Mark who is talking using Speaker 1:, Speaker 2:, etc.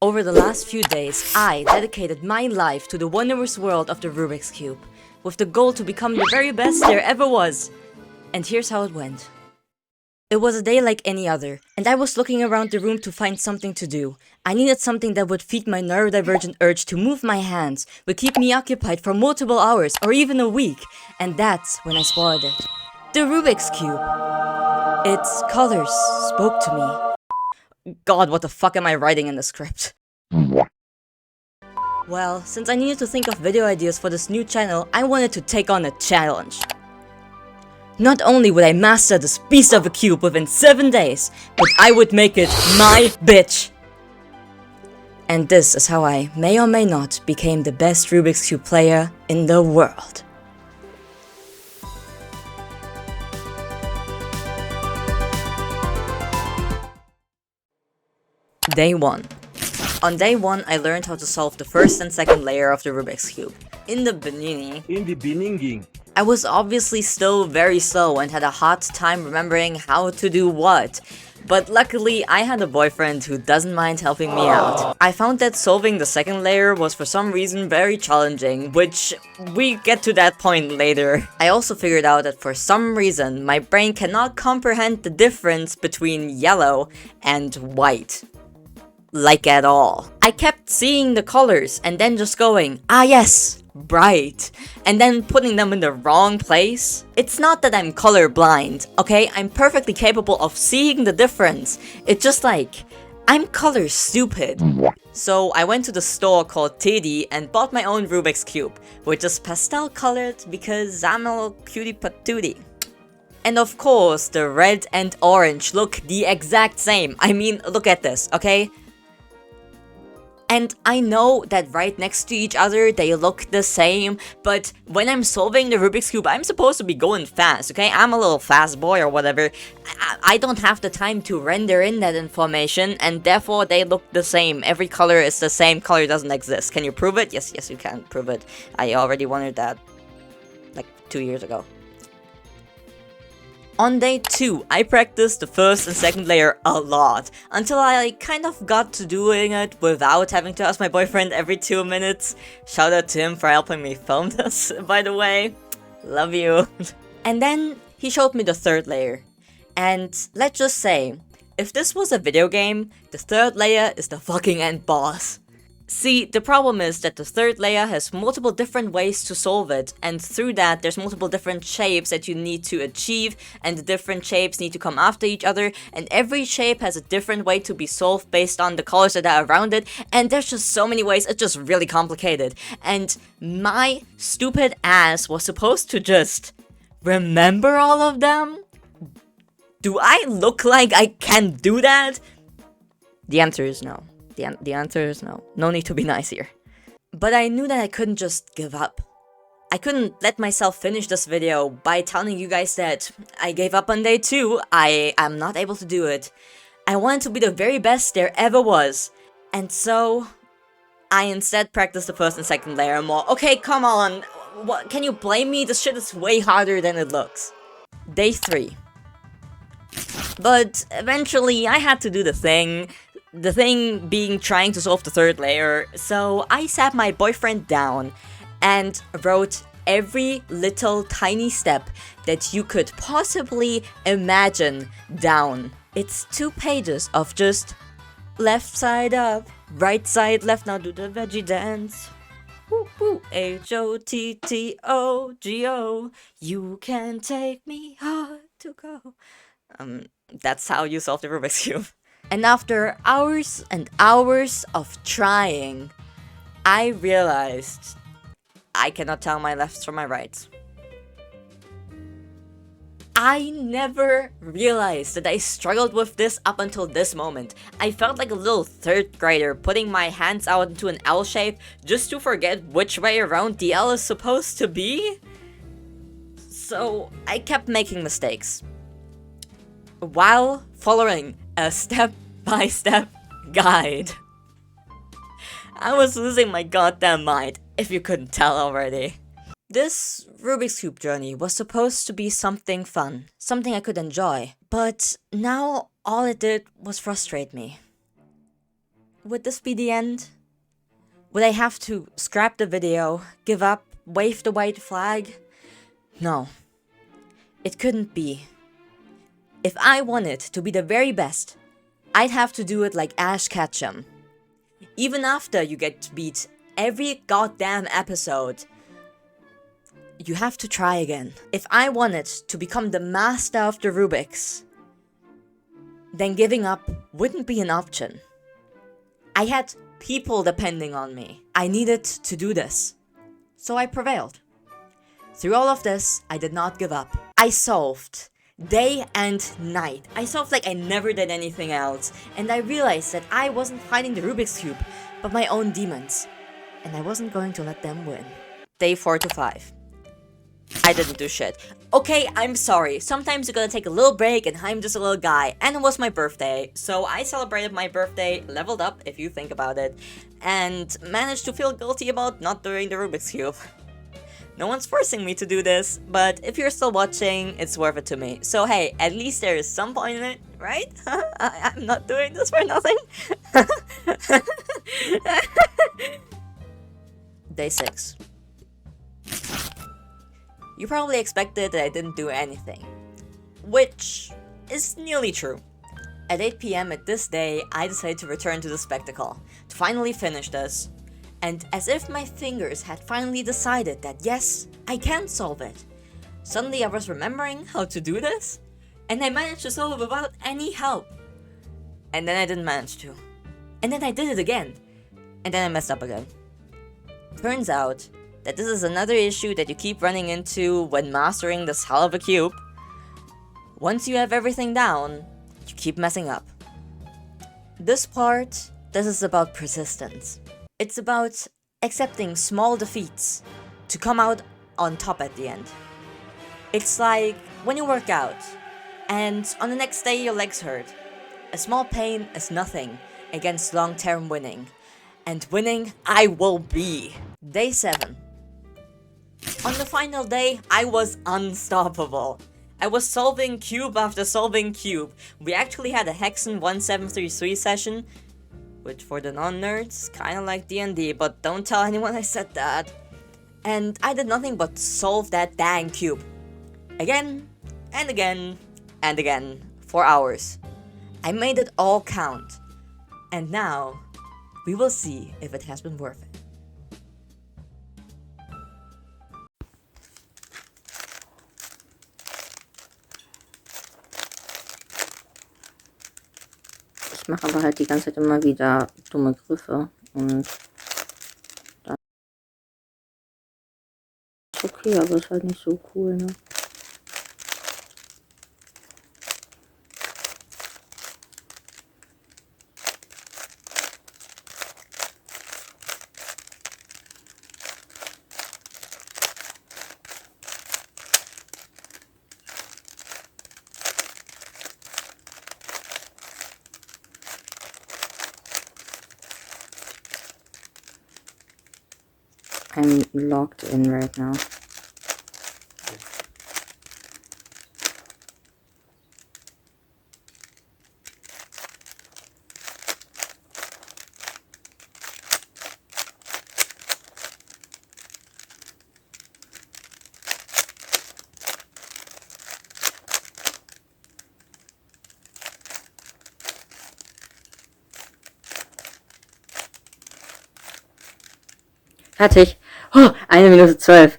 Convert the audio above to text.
Speaker 1: Over the last few days, I dedicated my life to the wondrous world of the Rubik's Cube, with the goal to become the very best there ever was. And here's how it went. It was a day like any other, and I was looking around the room to find something to do. I needed something that would feed my neurodivergent urge to move my hands, would keep me occupied for multiple hours or even a week, and that's when I spotted it. The Rubik's Cube. Its colors spoke to me. God, what the fuck am I writing in the script? Well, since I needed to think of video ideas for this new channel, I wanted to take on a challenge. Not only would I master this beast of a cube within 7 days, but I would make it my bitch! And this is how I, may or may not, became the best Rubik's Cube player in the world. Day 1. On day 1, I learned how to solve the first and second layer of the Rubik's Cube. In the beginning, I was obviously still very slow and had a hard time remembering how to do what. But luckily, I had a boyfriend who doesn't mind helping me out. I found that solving the second layer was for some reason very challenging, which we get to that point later. I also figured out that for some reason, my brain cannot comprehend the difference between yellow and white. Like at all. I kept seeing the colors and then just going, ah yes, bright, and then putting them in the wrong place. It's not that I'm colorblind, okay? I'm perfectly capable of seeing the difference. It's just like, I'm color stupid. So I went to the store called Teddy and bought my own Rubik's Cube, which is pastel colored because I'm a little cutie patootie. And of course, the red and orange look the exact same. I mean, look at this, okay? And I know that right next to each other, they look the same, but when I'm solving the Rubik's Cube, I'm supposed to be going fast, okay? I'm a little fast boy or whatever. I don't have the time to render in that information, and therefore they look the same. Every color is the same, color doesn't exist. Can you prove it? Yes, you can prove it. I already wondered that, like 2 years ago. On day 2, I practiced the first and second layer a lot, until I kind of got to doing it without having to ask my boyfriend every 2 minutes. Shout out to him for helping me film this, by the way. Love you. And then he showed me the third layer. And let's just say, if this was a video game, the third layer is the fucking end boss. See, the problem is that the third layer has multiple different ways to solve it, and through that there's multiple different shapes that you need to achieve, and the different shapes need to come after each other, and every shape has a different way to be solved based on the colors that are around it, and there's just so many ways, it's just really complicated. And my stupid ass was supposed to just remember all of them? Do I look like I can do that? The answer is no. The answer is no. No need to be nice here. But I knew that I couldn't just give up. I couldn't let myself finish this video by telling you guys that I gave up on day 2. I am not able to do it. I wanted to be the very best there ever was. And so, I instead practiced the first and second layer more. Okay, come on. What, can you blame me? This shit is way harder than it looks. Day 3. But eventually, I had to do the thing. The thing being trying to solve the third layer, so I sat my boyfriend down and wrote every little tiny step that you could possibly imagine down. It's 2 pages of just left side up, right side left, now do the veggie dance. Woo woo, H-O-T-T-O-G-O, you can take me hard to go. That's how you solve the Rubik's Cube. And after hours and hours of trying, I realized I cannot tell my lefts from my rights. I never realized that I struggled with this up until this moment. I felt like a little 3rd grader putting my hands out into an L shape just to forget which way around the L is supposed to be. So I kept making mistakes while following a step-by-step guide. I was losing my goddamn mind, if you couldn't tell already. This Rubik's Cube journey was supposed to be something fun, something I could enjoy, but now all it did was frustrate me. would this be the end? Would I have to scrap the video, give up, wave the white flag? No. It couldn't be. If I wanted to be the very best, I'd have to do it like Ash Ketchum. Even after you get beat every goddamn episode, you have to try again. If I wanted to become the master of the Rubiks, then giving up wouldn't be an option. I had people depending on me. I needed to do this. So I prevailed. Through all of this, I did not give up. I solved day and night. I solved like I never did anything else. And I realized that I wasn't fighting the Rubik's Cube, but my own demons. And I wasn't going to let them win. Day 4 to 5. I didn't do shit. Okay, I'm sorry. Sometimes you gotta take a little break and I'm just a little guy. And it was my birthday. So I celebrated my birthday, leveled up if you think about it, and managed to feel guilty about not doing the Rubik's Cube. No one's forcing me to do this, but if you're still watching, it's worth it to me. So hey, at least there is some point in it, right? I'm not doing this for nothing. Day 6. You probably expected that I didn't do anything, which is nearly true. At 8 PM at this day, I decided to return to the spectacle, to finally finish this. And as if my fingers had finally decided that yes, I can solve it, suddenly I was remembering how to do this, and I managed to solve it without any help. And then I didn't manage to. And then I did it again. And then I messed up again. Turns out that this is another issue that you keep running into when mastering this hell of a cube. Once you have everything down, you keep messing up. This is about persistence. It's about accepting small defeats to come out on top at the end. It's like when you work out, and on the next day your legs hurt. A small pain is nothing against long-term winning. And winning, I will be. Day 7. On the final day, I was unstoppable. I was solving cube after solving cube. We actually had a Hexen 1733 session, which for the non-nerds, kinda like D&D, but don't tell anyone I said that. And I did nothing but solve that dang cube. Again, and again, and again, for hours. I made it all count. And now, we will see if it has been worth it.
Speaker 2: Ich mache aber halt die ganze Zeit immer wieder dumme Griffe und dann ist okay, aber ist halt nicht so cool, ne? I'm logged in right now. Fertig. Oh, 1 Minute 12.